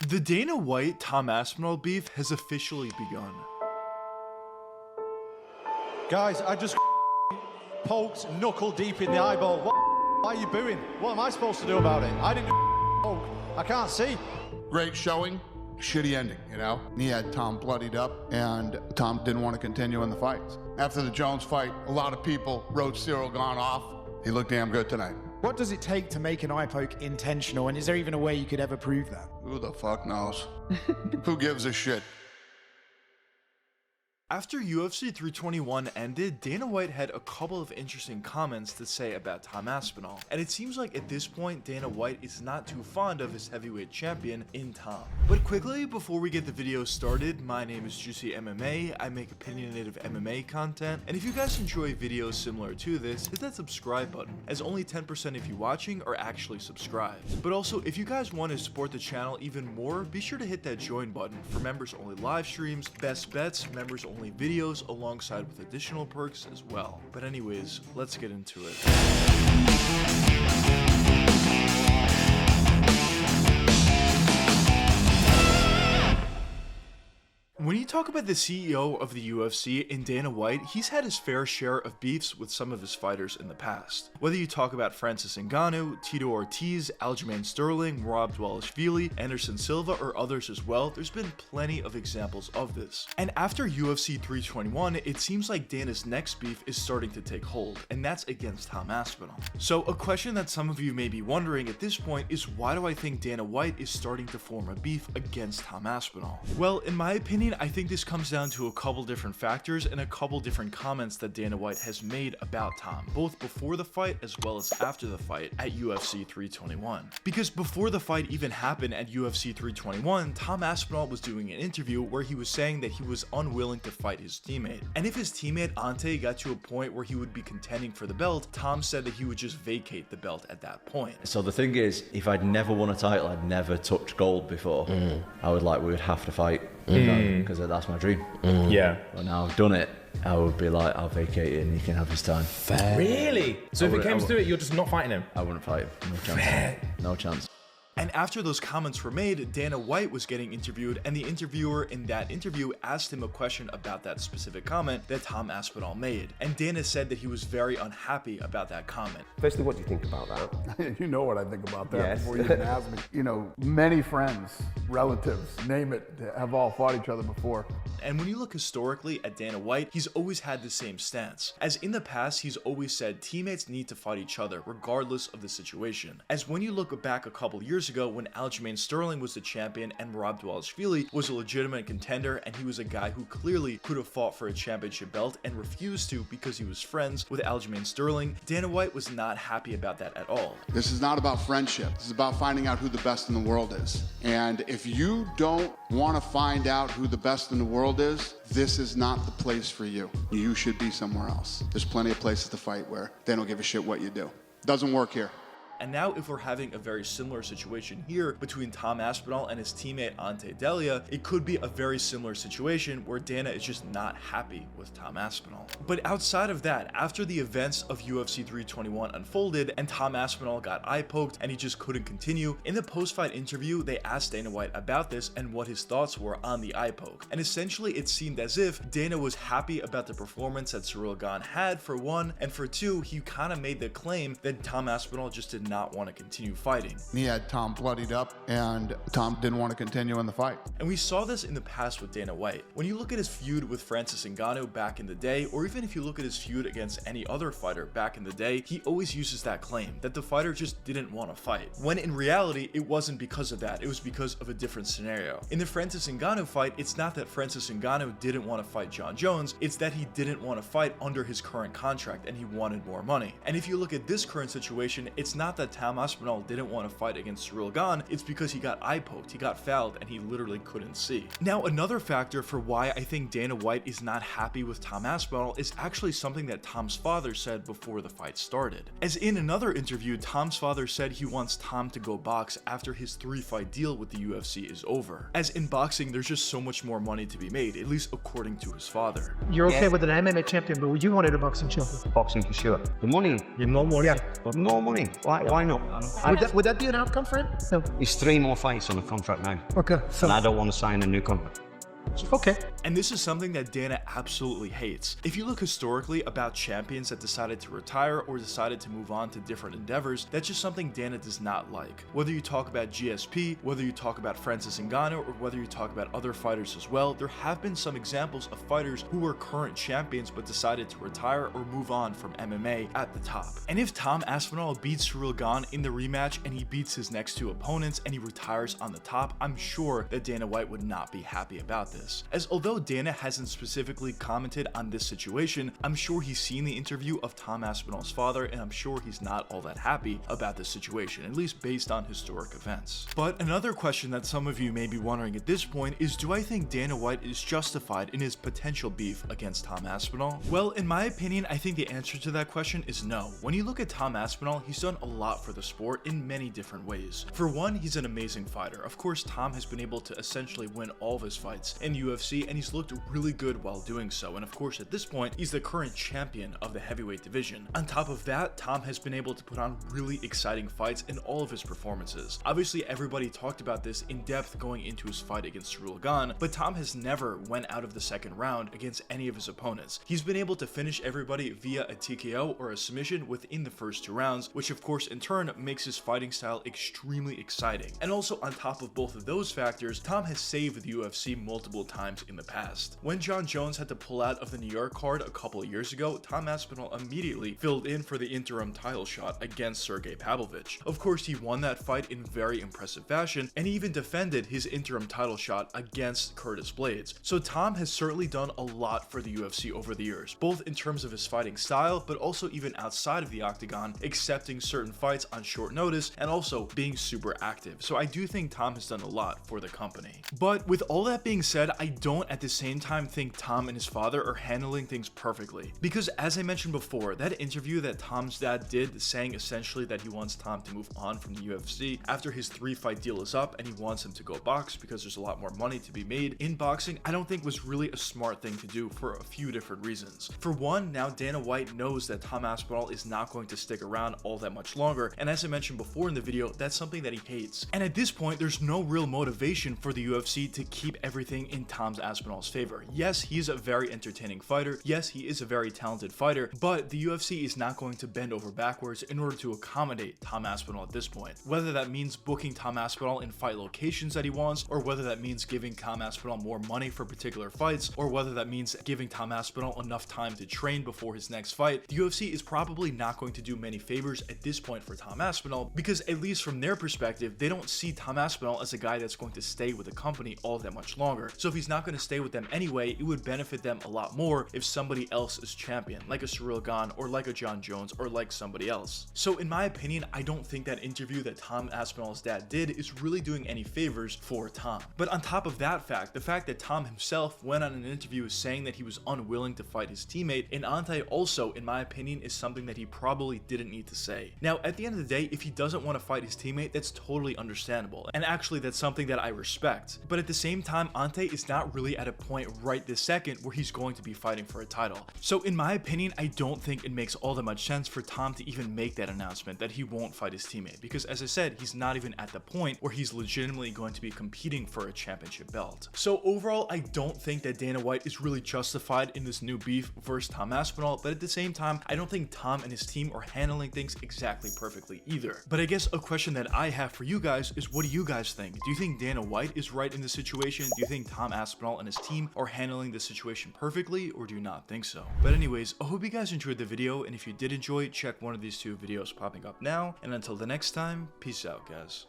The Dana White-Tom Aspinall beef has officially begun. Guys, I just poked knuckle deep in the eyeball. Why are you booing? What am I supposed to do about it? I didn't poke. I can't see. Great showing, shitty ending, you know? He had Tom bloodied up, and Tom didn't want to continue in the fights. After the Jones fight, a lot of people wrote Cyril Gane off. He looked damn good tonight. What does it take to make an eye poke intentional, and is there even a way you could ever prove that? Who the fuck knows? Who gives a shit? After UFC 321 ended, Dana White had a couple of interesting comments to say about Tom Aspinall, and it seems like at this point Dana White is not too fond of his heavyweight champion in Tom. But quickly, before we get the video started, my name is JuicyMMA, I make opinionated MMA content, and if you guys enjoy videos similar to this, hit that subscribe button, as only 10% of you watching are actually subscribed. But also, if you guys want to support the channel even more, be sure to hit that join button for members only live streams, best bets, members only videos, alongside with additional perks as well. But anyways, let's get into it. When you talk about the CEO of the UFC in Dana White, he's had his fair share of beefs with some of his fighters in the past. Whether you talk about Francis Ngannou, Tito Ortiz, Aljamain Sterling, Merab Dvalishvili, Anderson Silva, or others as well, there's been plenty of examples of this. And after UFC 321, it seems like Dana's next beef is starting to take hold, and that's against Tom Aspinall. So a question that some of you may be wondering at this point is, why do I think Dana White is starting to form a beef against Tom Aspinall? Well, in my opinion, I think this comes down to a couple different factors and a couple different comments that Dana White has made about Tom, both before the fight as well as after the fight at UFC 321. Because before the fight even happened at UFC 321, Tom Aspinall was doing an interview where he was saying that he was unwilling to fight his teammate. And if his teammate Ante got to a point where he would be contending for the belt, Tom said that he would just vacate the belt at that point. So the thing is, if I'd never won a title, I'd never touched gold before, we would have to fight. Because that's my dream. Yeah. But now I've done it, I would be like, I'll vacate it and he can have his time. Fair. Really? So if it came to it, you're just not fighting him? I wouldn't fight him. No chance. Fair. No chance. And after those comments were made, Dana White was getting interviewed, and the interviewer in that interview asked him a question about that specific comment that Tom Aspinall made. And Dana said that he was very unhappy about that comment. Firstly, what do you think about that? You know what I think about that Yes. before you even ask me. You know, many friends, relatives, name it, have all fought each other before. And when you look historically at Dana White, he's always had the same stance. As in the past, he's always said teammates need to fight each other regardless of the situation. As when you look back a couple years ago when Aljamain Sterling was the champion and Merab Dvalishvili was a legitimate contender, and he was a guy who clearly could have fought for a championship belt and refused to because he was friends with Aljamain Sterling, Dana White was not happy about that at all. This is not about friendship. This is about finding out who the best in the world is. And if you don't want to find out who the best in the world is, this is not the place for you. You should be somewhere else. There's plenty of places to fight where they don't give a shit what you do. Doesn't work here. And now if we're having a very similar situation here between Tom Aspinall and his teammate Ante Delia, it could be a very similar situation where Dana is just not happy with Tom Aspinall. But outside of that, after the events of UFC 321 unfolded and Tom Aspinall got eye poked and he just couldn't continue, in the post-fight interview they asked Dana White about this and what his thoughts were on the eye poke. And essentially it seemed as if Dana was happy about the performance that Cyril Gane had, for one, and for two, he kind of made the claim that Tom Aspinall just did not want to continue fighting. He had Tom bloodied up, and Tom didn't want to continue in the fight. And we saw this in the past with Dana White. When you look at his feud with Francis Ngannou back in the day, or even if you look at his feud against any other fighter back in the day, he always uses that claim that the fighter just didn't want to fight. When in reality, it wasn't because of that, it was because of a different scenario. In the Francis Ngannou fight, it's not that Francis Ngannou didn't want to fight John Jones, it's that he didn't want to fight under his current contract and he wanted more money. And if you look at this current situation, it's not that Tom Aspinall didn't want to fight against Cyril Gane, it's because he got eye poked, he got fouled, and he literally couldn't see. Now, another factor for why I think Dana White is not happy with Tom Aspinall is actually something that Tom's father said before the fight started. As in another interview, Tom's father said he wants Tom to go box after his 3-fight deal with the UFC is over. As in boxing, there's just so much more money to be made, at least according to his father. You're okay with an MMA champion, but would you wanted a boxing champion? Boxing for sure. The money. You know more, yeah. But no money. Why Why not? Would that be an outcome for him? No. He's 3 more fights on the contract now. Okay. So And I don't want to sign a new contract. okay. And this is something that Dana absolutely hates. If you look historically about champions that decided to retire or decided to move on to different endeavors, that's just something Dana does not like. Whether you talk about GSP, whether you talk about Francis Ngannou, or whether you talk about other fighters as well, there have been some examples of fighters who were current champions but decided to retire or move on from MMA at the top. And if Tom Aspinall beats Ciryl Gane in the rematch and he beats his next 2 opponents and he retires on the top, I'm sure that Dana White would not be happy about this. As although Dana hasn't specifically commented on this situation, I'm sure he's seen the interview of Tom Aspinall's father, and I'm sure he's not all that happy about this situation, at least based on historic events. But another question that some of you may be wondering at this point is, do I think Dana White is justified in his potential beef against Tom Aspinall? Well, in my opinion, I think the answer to that question is no. When you look at Tom Aspinall, he's done a lot for the sport in many different ways. For one, he's an amazing fighter. Of course, Tom has been able to essentially win all of his fights in UFC, and he's looked really good while doing so, and of course at this point he's the current champion of the heavyweight division. On top of that, Tom has been able to put on really exciting fights in all of his performances. Obviously everybody talked about this in depth going into his fight against Ciryl Gane, but Tom has never went out of the second round against any of his opponents. He's been able to finish everybody via a TKO or a submission within the first 2 rounds, which of course in turn makes his fighting style extremely exciting. And also on top of both of those factors, Tom has saved the UFC multiple times in the past. When John Jones had to pull out of the New York card a couple of years ago, Tom Aspinall immediately filled in for the interim title shot against Sergey Pavlovich. Of course, he won that fight in very impressive fashion, and he even defended his interim title shot against Curtis Blades. So Tom has certainly done a lot for the UFC over the years, both in terms of his fighting style, but also even outside of the octagon, accepting certain fights on short notice, and also being super active. So I do think Tom has done a lot for the company. But with all that being said, I don't at the same time think Tom and his father are handling things perfectly. Because as I mentioned before, that interview that Tom's dad did saying essentially that he wants Tom to move on from the UFC after his 3-fight deal is up and he wants him to go box because there's a lot more money to be made in boxing, I don't think was really a smart thing to do for a few different reasons. For one, now Dana White knows that Tom Aspinall is not going to stick around all that much longer, and as I mentioned before in the video, that's something that he hates. And at this point, there's no real motivation for the UFC to keep everything in Tom Aspinall's favor. Yes, he's a very entertaining fighter. Yes, he is a very talented fighter, but the UFC is not going to bend over backwards in order to accommodate Tom Aspinall at this point. Whether that means booking Tom Aspinall in fight locations that he wants, or whether that means giving Tom Aspinall more money for particular fights, or whether that means giving Tom Aspinall enough time to train before his next fight, the UFC is probably not going to do many favors at this point for Tom Aspinall, because at least from their perspective, they don't see Tom Aspinall as a guy that's going to stay with the company all that much longer. So if he's not going to stay with them anyway, it would benefit them a lot more if somebody else is champion, like a Ciryl Gane or like a John Jones or like somebody else. So in my opinion, I don't think that interview that Tom Aspinall's dad did is really doing any favors for Tom. But on top of that fact, the fact that Tom himself went on an interview saying that he was unwilling to fight his teammate in Ante also, in my opinion, is something that he probably didn't need to say. Now, at the end of the day, if he doesn't want to fight his teammate, that's totally understandable. And actually, that's something that I respect. But at the same time, Ante is not really at a point right this second where he's going to be fighting for a title. So in my opinion, I don't think it makes all that much sense for Tom to even make that announcement that he won't fight his teammate, because as I said, he's not even at the point where he's legitimately going to be competing for a championship belt. So overall, I don't think that Dana White is really justified in this new beef versus Tom Aspinall, but at the same time, I don't think Tom and his team are handling things exactly perfectly either. But I guess a question that I have for you guys is, what do you guys think? Do you think Dana White is right in this situation? Do you think Tom Aspinall and his team are handling the situation perfectly, or do you not think so? But anyways, I hope you guys enjoyed the video, and if you did enjoy, check one of these 2 videos popping up now, and until the next time, peace out, guys.